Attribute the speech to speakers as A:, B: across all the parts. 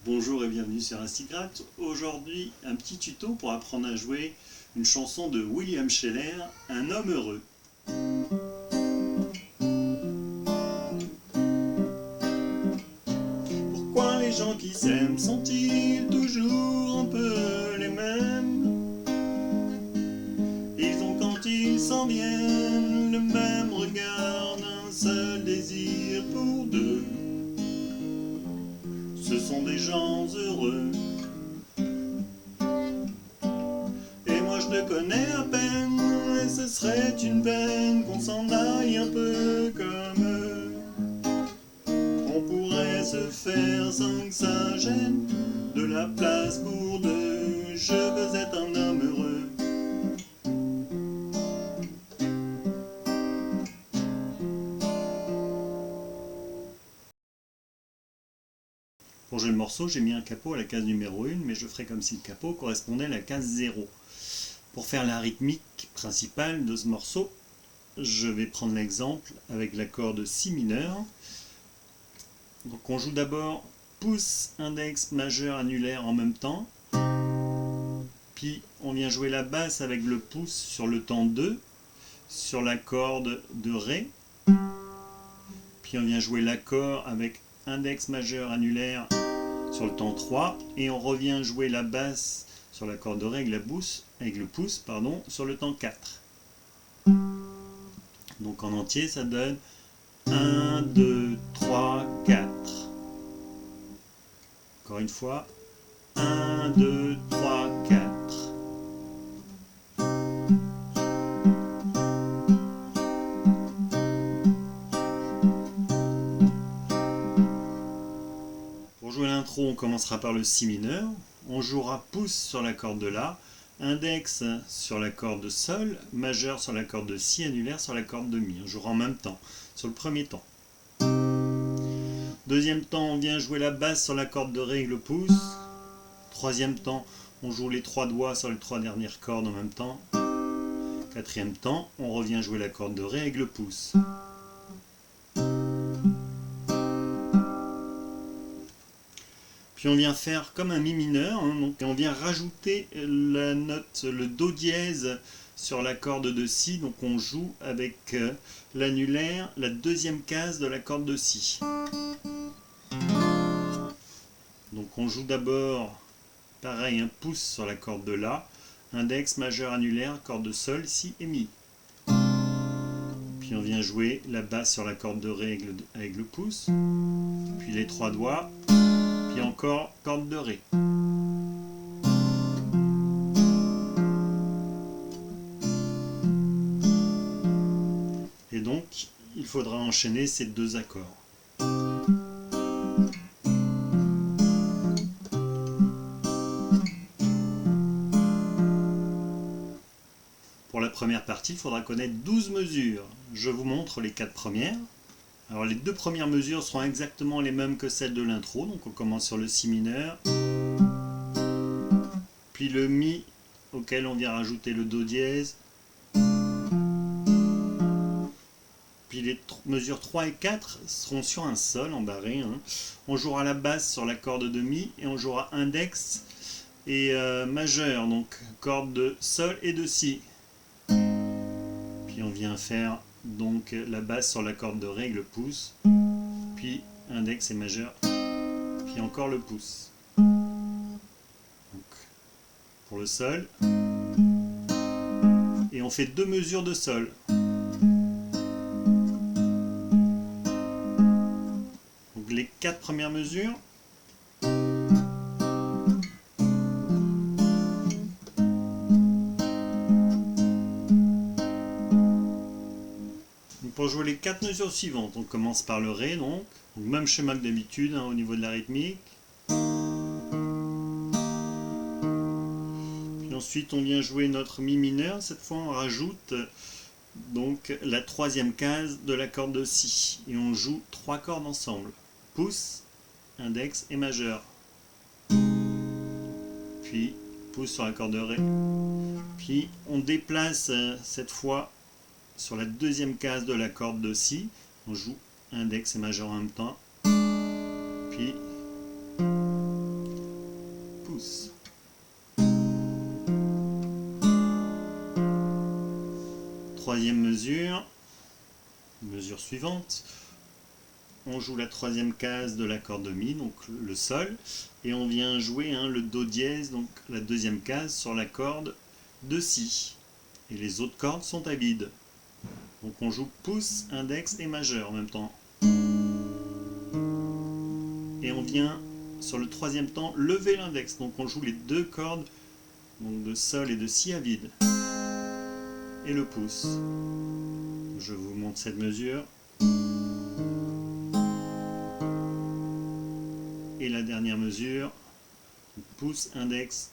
A: Bonjour et bienvenue sur Insticraft. Aujourd'hui, un petit tuto pour apprendre à jouer une chanson de William Sheller, Un homme heureux. Pourquoi les gens qui s'aiment sont-ils toujours un peu les mêmes? Ils ont quand ils s'en viennent le même regard, un seul désir pour deux. Ce sont des gens heureux. Et moi je te connais à peine, et ce serait une peine qu'on s'en aille un peu comme eux. On pourrait se faire sans que ça gêne, de la place pour deux, je veux être un homme heureux. Pour jouer le morceau, j'ai mis un capot à la case numéro 1, mais je ferai comme si le capot correspondait à la case 0. Pour faire la rythmique principale de ce morceau, je vais prendre l'exemple avec l'accord de Si mineur. Donc on joue d'abord pouce, index, majeur, annulaire en même temps. Puis on vient jouer la basse avec le pouce sur le temps 2, sur la corde de Ré. Puis on vient jouer l'accord avec index, majeur, annulaire sur le temps 3. Et on revient jouer la basse sur la corde de Ré avec le pouce sur le temps 4. Donc en entier ça donne 1, 2, 3, 4. Encore une fois, 1, 2, 3, 4. Pour jouer l'intro, on commencera par le Si mineur. On jouera pouce sur la corde de La, index sur la corde de Sol, majeur sur la corde de Si, annulaire sur la corde de Mi. On jouera en même temps, sur le premier temps. Deuxième temps, on vient jouer la basse sur la corde de Ré avec le pouce. Troisième temps, on joue les trois doigts sur les trois dernières cordes en même temps. Quatrième temps, on revient jouer la corde de Ré avec le pouce. Puis on vient faire comme un Mi mineur, donc on vient rajouter la note, le Do dièse sur la corde de Si, donc on joue avec l'annulaire, la deuxième case de la corde de Si. Donc on joue d'abord, pareil, un pouce sur la corde de La, index, majeur, annulaire, corde de Sol, Si et Mi. Puis on vient jouer la basse sur la corde de Ré avec le pouce, puis les trois doigts, puis encore corde de Ré. Et donc, il faudra enchaîner ces deux accords. Pour la première partie, il faudra connaître 12 mesures. Je vous montre les 4 premières. Alors les deux premières mesures seront exactement les mêmes que celles de l'intro. Donc on commence sur le Si mineur, puis le Mi auquel on vient rajouter le Do dièse, puis les mesures 3 et 4 seront sur un Sol en barré. On jouera la basse sur la corde de Mi et on jouera index et majeur, donc corde de Sol et de Si. Puis on vient faire donc la basse sur la corde de Ré avec le pouce, puis index et majeur, puis encore le pouce. Donc, pour le Sol, et on fait deux mesures de Sol. Donc les 4 premières mesures. Pour jouer les 4 mesures suivantes, on commence par le Ré, donc même schéma que d'habitude au niveau de la rythmique. Puis ensuite on vient jouer notre Mi mineur, cette fois on rajoute donc la troisième case de la corde de Si. Et on joue 3 cordes ensemble, pouce, index et majeur. Puis pouce sur la corde de Ré. Puis on déplace cette fois sur la deuxième case de la corde de Si, on joue index et majeur en même temps, puis pouce. Troisième mesure suivante. On joue la troisième case de l'accord de Mi, donc le Sol, et on vient jouer le Do dièse, donc la deuxième case sur la corde de Si. Et les autres cordes sont à vide. Donc on joue pouce, index et majeur en même temps. Et on vient sur le troisième temps lever l'index, donc on joue les deux cordes donc de Sol et de Si à vide. Et le pouce. Je vous montre cette mesure. Et la dernière mesure, pouce, index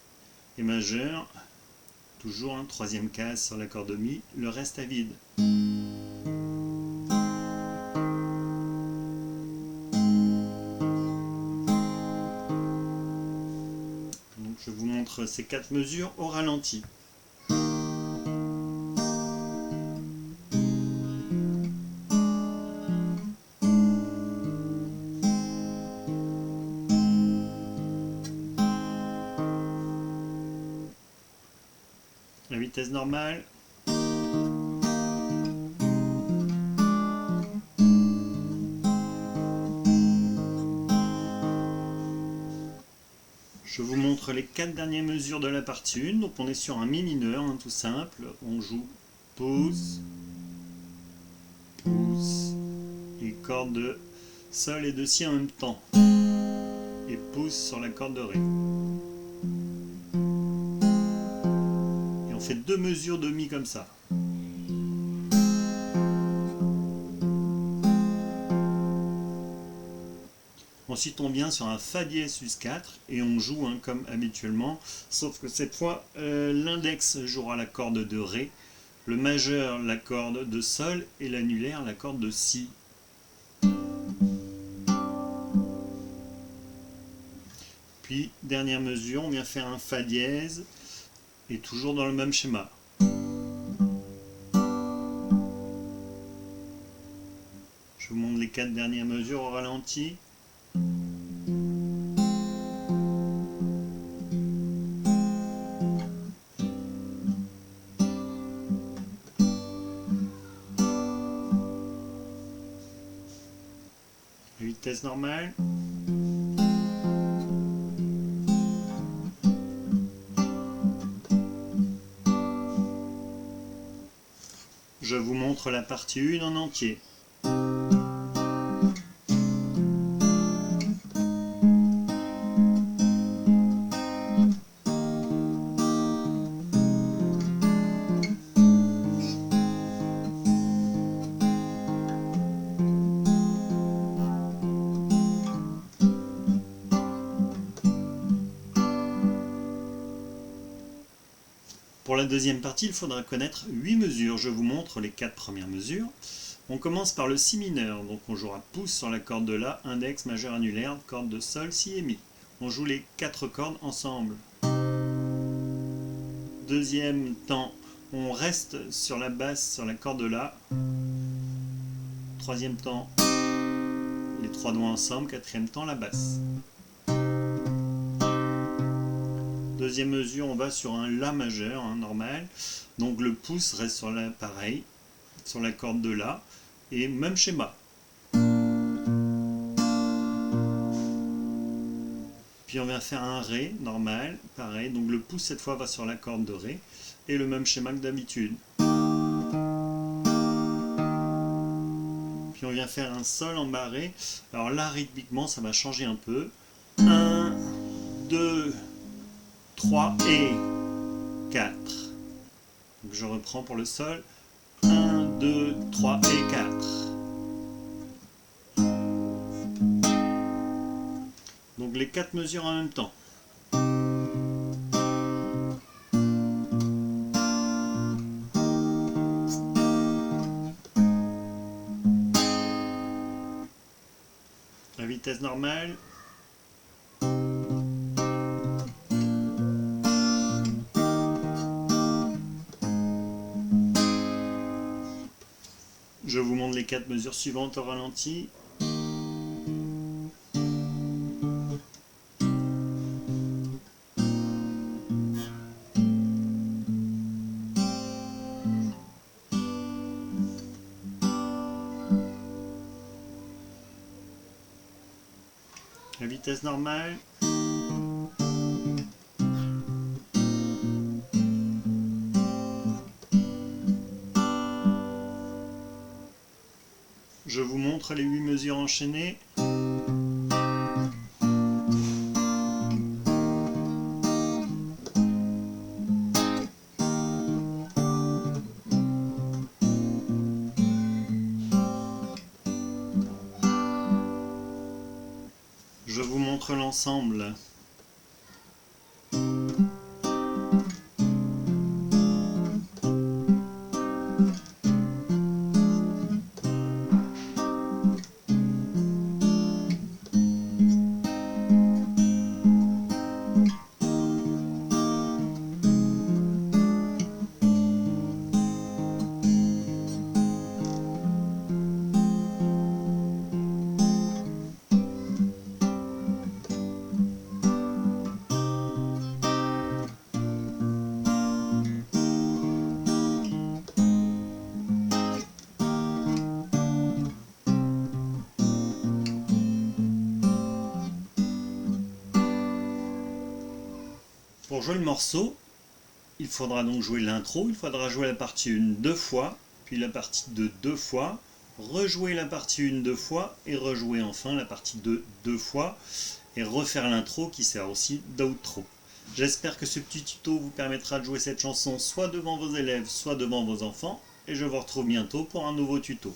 A: et majeur, toujours troisième case sur l'accord de Mi, le reste à vide. Donc je vous montre ces 4 mesures au ralenti. La vitesse normale. Je vous montre les 4 dernières mesures de la partie 1. Donc on est sur un Mi mineur, tout simple. On joue pouce, pouce, et corde de Sol et de Si en même temps. Et pouce sur la corde de Ré. Et on fait 2 mesures de Mi comme ça. Ensuite on vient sur un Fa dièse sus 4 et on joue comme habituellement, sauf que cette fois l'index jouera la corde de Ré, le majeur la corde de Sol et l'annulaire la corde de Si. Puis dernière mesure, on vient faire un Fa dièse et toujours dans le même schéma. Je vous montre les 4 dernières mesures au ralenti. Vitesse normale. Je vous montre la partie 1 en entier. Pour la deuxième partie, il faudra connaître 8 mesures. Je vous montre les 4 premières mesures. On commence par le Si mineur, donc on jouera pouce sur la corde de La, index, majeur, annulaire, corde de Sol, Si et Mi. On joue les 4 cordes ensemble. Deuxième temps, on reste sur la basse sur la corde de La. Troisième temps, les 3 doigts ensemble. Quatrième temps, la basse. Deuxième mesure, on va sur un La majeur, normal. Donc le pouce reste sur la pareil, sur la corde de La, et même schéma. Puis on va faire un Ré, normal, pareil. Donc le pouce cette fois va sur la corde de Ré, et le même schéma que d'habitude. Puis on vient faire un Sol en barré. Alors là, rythmiquement, ça va changer un peu. 1, 2, 3 et 4. Donc je reprends pour le Sol. 1, 2, 3 et 4. Donc les 4 mesures en même temps. La vitesse normale. Je vous montre les 4 mesures suivantes au ralenti. La vitesse normale. Je vous montre les 8 mesures enchaînées. Je vous montre l'ensemble. Pour jouer le morceau, il faudra donc jouer l'intro, il faudra jouer la partie 1 2 fois, puis la partie 2 2 fois, rejouer la partie 1 2 fois et rejouer enfin la partie 2 2 fois et refaire l'intro qui sert aussi d'outro. J'espère que ce petit tuto vous permettra de jouer cette chanson soit devant vos élèves, soit devant vos enfants et je vous retrouve bientôt pour un nouveau tuto.